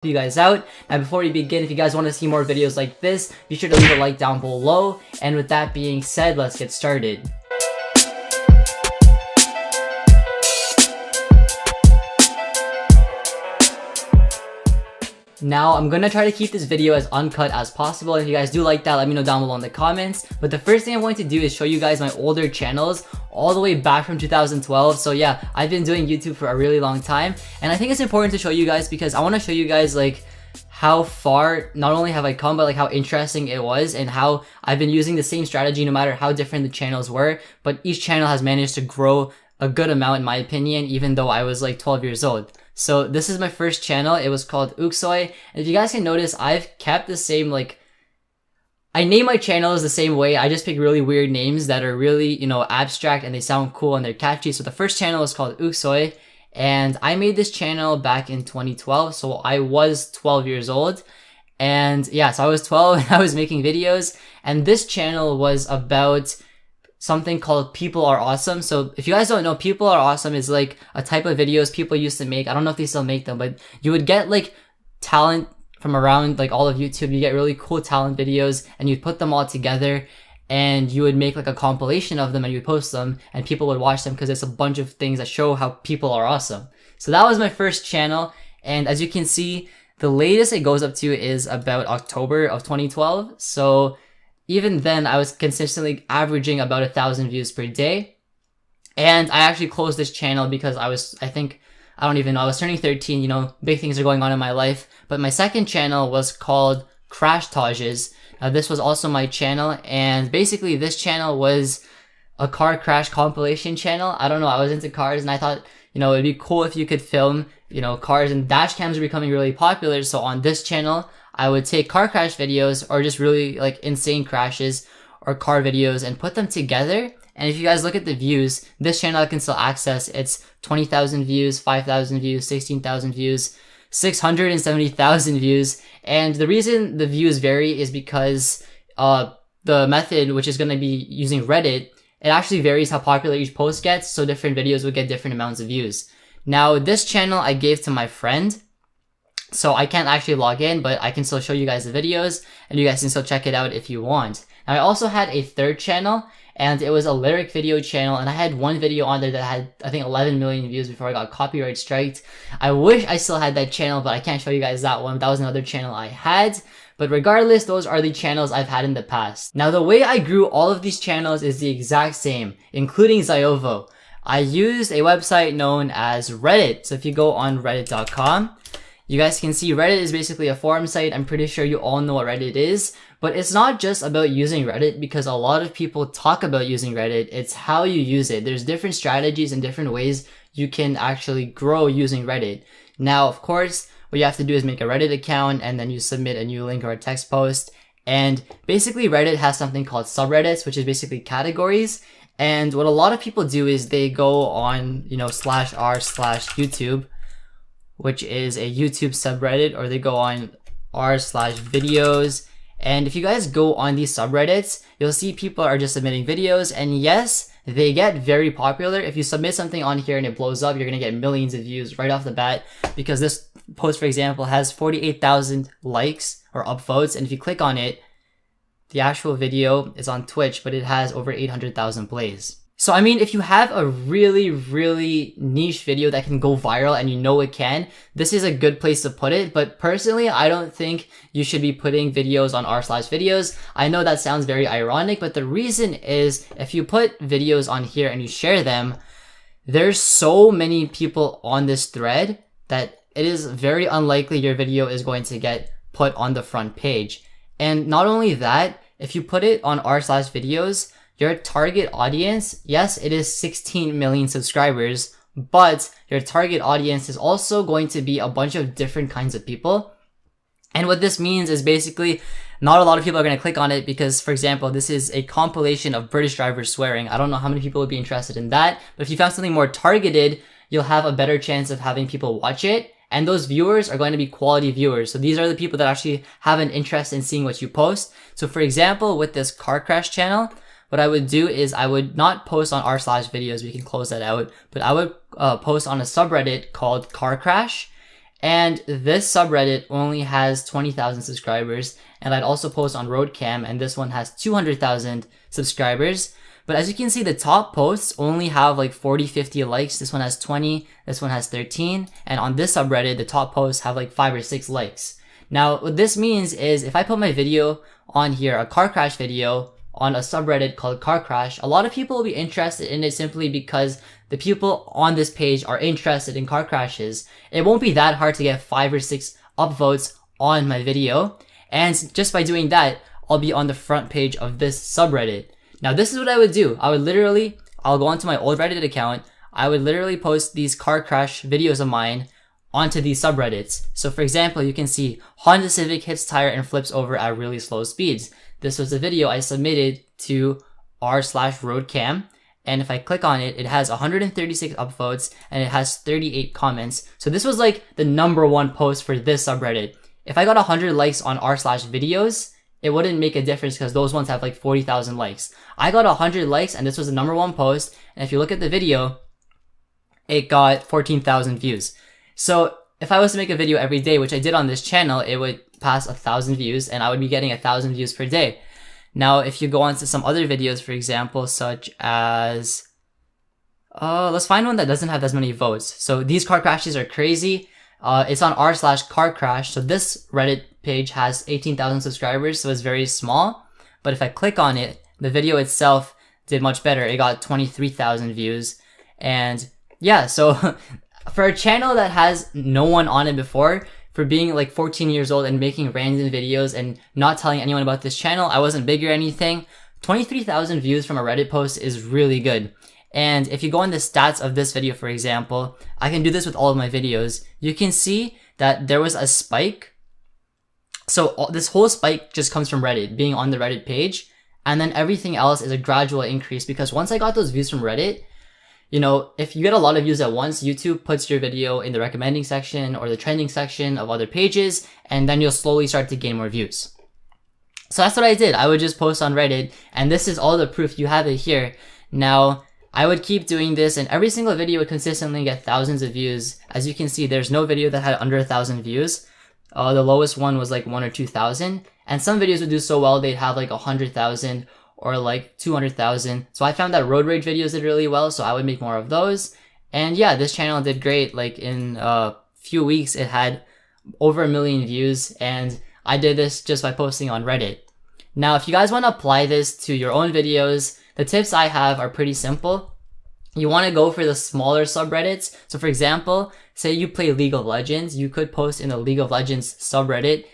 you guys out. Now before we begin, if you guys want to see more videos like this, be sure to leave a like down below. And with that being said, let's get started. Now, I'm gonna try to keep this video as uncut as possible. If you guys do like that, let me know down below in the comments. But the first thing I'm going to do is show you guys my older channels all the way back from 2012. So yeah, I've been doing YouTube for a really long time. And I think it's important to show you guys because I want to show you guys like how far not only have I come, but like how interesting it was and how I've been using the same strategy no matter how different the channels were. But each channel has managed to grow a good amount in my opinion, even though I was like 12 years old. So this is my first channel. It was called Uksoy. And if you guys can notice, I've kept the same, like, I name my channels the same way. I just pick really weird names that are really, you know, abstract and they sound cool and they're catchy. So the first channel is called Uksoy. And I made this channel back in 2012. So I was 12 years old. And yeah, so I was 12 and I was making videos. And this channel was about something called People Are Awesome. So if you guys don't know, People Are Awesome is like a type of videos people used to make. I don't know if they still make them, but you would get like talent from around like all of YouTube. You get really cool talent videos and you'd put them all together and you would make like a compilation of them and you'd post them and people would watch them because it's a bunch of things that show how people are awesome. So that was my first channel. And as you can see, the latest it goes up to is about October of 2012. So even then, I was consistently averaging about 1,000 views per day. And I actually closed this channel because I was turning 13, you know, big things are going on in my life. But my second channel was called Crashtages. Now, this was also my channel. And basically, this channel was a car crash compilation channel. I don't know, I was into cars and I thought, you know, it'd be cool if you could film, you know, cars, and dash cams are becoming really popular. So on this channel, I would take car crash videos or just really like insane crashes or car videos and put them together. And if you guys look at the views, this channel I can still access. It's 20,000 views, 5,000 views, 16,000 views, 670,000 views. And the reason the views vary is because the method, which is going to be using Reddit, it actually varies how popular each post gets. So different videos would get different amounts of views. Now, this channel I gave to my friend. So I can't actually log in, but I can still show you guys the videos and you guys can still check it out if you want. Now I also had a third channel and it was a lyric video channel and I had one video on there that had, I think, 11 million views before I got copyright striked. I wish I still had that channel, but I can't show you guys that one. That was another channel I had. But regardless, those are the channels I've had in the past. Now the way I grew all of these channels is the exact same, including Ziovo. I used a website known as Reddit. So if you go on reddit.com, you guys can see Reddit is basically a forum site. I'm pretty sure you all know what Reddit is, but it's not just about using Reddit because a lot of people talk about using Reddit. It's how you use it. There's different strategies and different ways you can actually grow using Reddit. Now, of course, what you have to do is make a Reddit account and then you submit a new link or a text post. And basically Reddit has something called subreddits, which is basically categories. And what a lot of people do is they go on, you know, /r/YouTube, which is a YouTube subreddit, or they go on r/videos. And if you guys go on these subreddits, you'll see people are just submitting videos. And yes, they get very popular. If you submit something on here and it blows up, you're going to get millions of views right off the bat. Because this post, for example, has 48,000 likes or upvotes. And if you click on it, the actual video is on Twitch, but it has over 800,000 plays. So, I mean, if you have a really, really niche video that can go viral and you know it can, this is a good place to put it. But personally, I don't think you should be putting videos on r/videos. I know that sounds very ironic, but the reason is if you put videos on here and you share them, there's so many people on this thread that it is very unlikely your video is going to get put on the front page. And not only that, if you put it on r/videos, your target audience, yes, it is 16 million subscribers, but your target audience is also going to be a bunch of different kinds of people. And what this means is basically not a lot of people are going to click on it because, for example, this is a compilation of British drivers swearing. I don't know how many people would be interested in that, but if you found something more targeted, you'll have a better chance of having people watch it. And those viewers are going to be quality viewers. So these are the people that actually have an interest in seeing what you post. So for example, with this car crash channel, what I would do is I would not post on r/videos, we can close that out, but I would post on a subreddit called Car Crash. And this subreddit only has 20,000 subscribers, and I'd also post on Roadcam, and this one has 200,000 subscribers. But as you can see, the top posts only have like 40, 50 likes. This one has 20, this one has 13, and on this subreddit, the top posts have like 5 or 6 likes. Now, what this means is if I put my video on here, a car crash video, on a subreddit called Car Crash, a lot of people will be interested in it simply because the people on this page are interested in car crashes. It won't be that hard to get 5 or 6 upvotes on my video, and just by doing that, I'll be on the front page of this subreddit. Now this is what I would do. I'll go onto my old Reddit account, I would literally post these car crash videos of mine onto these subreddits. So for example, you can see Honda Civic hits tire and flips over at really slow speeds. This was a video I submitted to r/roadcam, and if I click on it, it has 136 upvotes and it has 38 comments. So this was like the #1 post for this subreddit. If I got 100 likes on r/videos, it wouldn't make a difference because those ones have like 40,000 likes. I got 100 likes and this was the #1 post, and if you look at the video, it got 14,000 views. So if I was to make a video every day, which I did on this channel, it would pass 1,000 views and I would be getting 1,000 views per day. Now, if you go on to some other videos, for example, such as, let's find one that doesn't have as many votes. So these car crashes are crazy. It's on r/car crash. So this Reddit page has 18,000 subscribers, so it's very small. But if I click on it, the video itself did much better. It got 23,000 views. And yeah, so for a channel that has no one on it before, for being like 14 years old and making random videos and not telling anyone about this channel, I wasn't big or anything, 23,000 views from a Reddit post is really good. And if you go on the stats of this video, for example, I can do this with all of my videos, you can see that there was a spike. So this whole spike just comes from Reddit, being on the Reddit page, and then everything else is a gradual increase because once I got those views from Reddit, you know, if you get a lot of views at once, YouTube puts your video in the recommending section or the trending section of other pages, and then you'll slowly start to gain more views. So that's what I did. I would just post on Reddit, and this is all the proof. You have it here. Now, I would keep doing this, and every single video would consistently get thousands of views. As you can see, there's no video that had under 1,000 views. The lowest one was like 1 or 2,000, and some videos would do so well they'd have like 100,000 or like 200,000. So I found that road rage videos did really well, so I would make more of those. And yeah, this channel did great. Like in a few weeks, it had over 1 million views, and I did this just by posting on Reddit. Now, if you guys want to apply this to your own videos, the tips I have are pretty simple. You want to go for the smaller subreddits. So for example, say you play League of Legends, you could post in the League of Legends subreddit.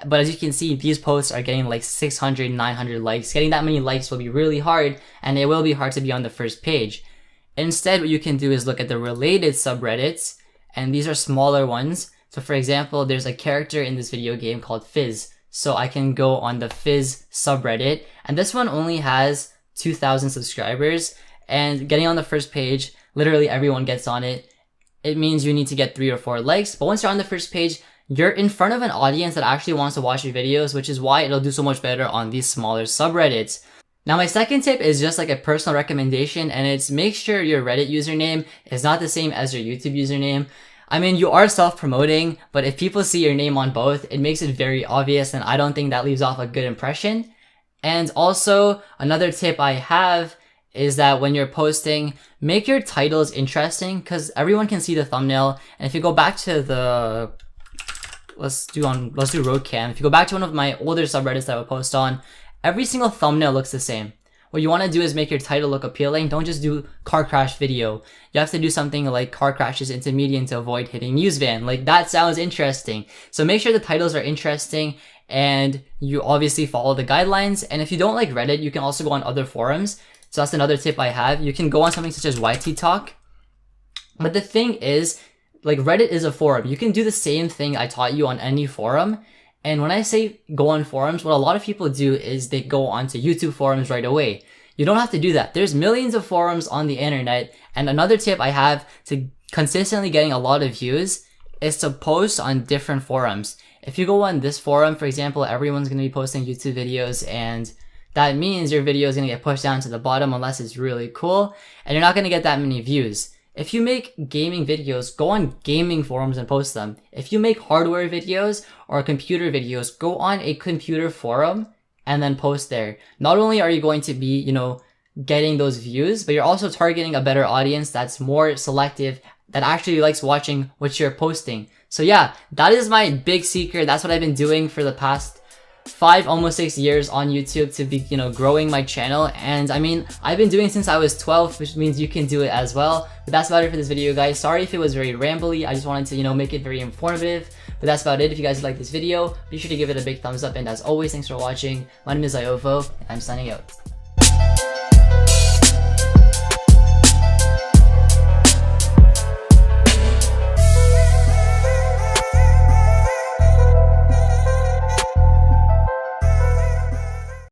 But as you can see, these posts are getting like 600, 900 likes. Getting that many likes will be really hard, and it will be hard to be on the first page. Instead, what you can do is look at the related subreddits, and these are smaller ones. So for example, there's a character in this video game called Fizz. So I can go on the Fizz subreddit, and this one only has 2,000 subscribers, and getting on the first page, literally everyone gets on it. It means you need to get 3 or 4 likes, but once you're on the first page, you're in front of an audience that actually wants to watch your videos, which is why it'll do so much better on these smaller subreddits. Now my second tip is just like a personal recommendation, and it's make sure your Reddit username is not the same as your YouTube username. I mean, you are self-promoting, but if people see your name on both, it makes it very obvious, and I don't think that leaves off a good impression. And also, another tip I have is that when you're posting, make your titles interesting, because everyone can see the thumbnail. And if you go back to the let's do Roadcam. If you go back to one of my older subreddits that I would post on, every single thumbnail looks the same. What you want to do is make your title look appealing. Don't just do car crash video. You have to do something like car crashes into median to avoid hitting news van. Like that sounds interesting. So make sure the titles are interesting, and you obviously follow the guidelines. And if you don't like Reddit, you can also go on other forums. So that's another tip I have. You can go on something such as YT Talk. But the thing is, like Reddit is a forum. You can do the same thing I taught you on any forum. And when I say go on forums, what a lot of people do is they go onto YouTube forums right away. You don't have to do that. There's millions of forums on the internet. And another tip I have to consistently getting a lot of views is to post on different forums. If you go on this forum, for example, everyone's going to be posting YouTube videos, and that means your video is going to get pushed down to the bottom unless it's really cool, and you're not going to get that many views. If you make gaming videos, go on gaming forums and post them. If you make hardware videos or computer videos, go on a computer forum and then post there. Not only are you going to be, you know, getting those views, but you're also targeting a better audience that's more selective, that actually likes watching what you're posting. So yeah, that is my big secret. That's what I've been doing for the past 5, almost 6 years on YouTube to be, you know, growing my channel. And I mean, I've been doing it since I was 12, which means you can do it as well. But that's about it for this video, guys. Sorry if it was very rambly. I just wanted to, you know, make it very informative. But that's about it. If you guys like this video, be sure to give it a big thumbs up. And as always, thanks for watching. My name is Iovo, and I'm signing out.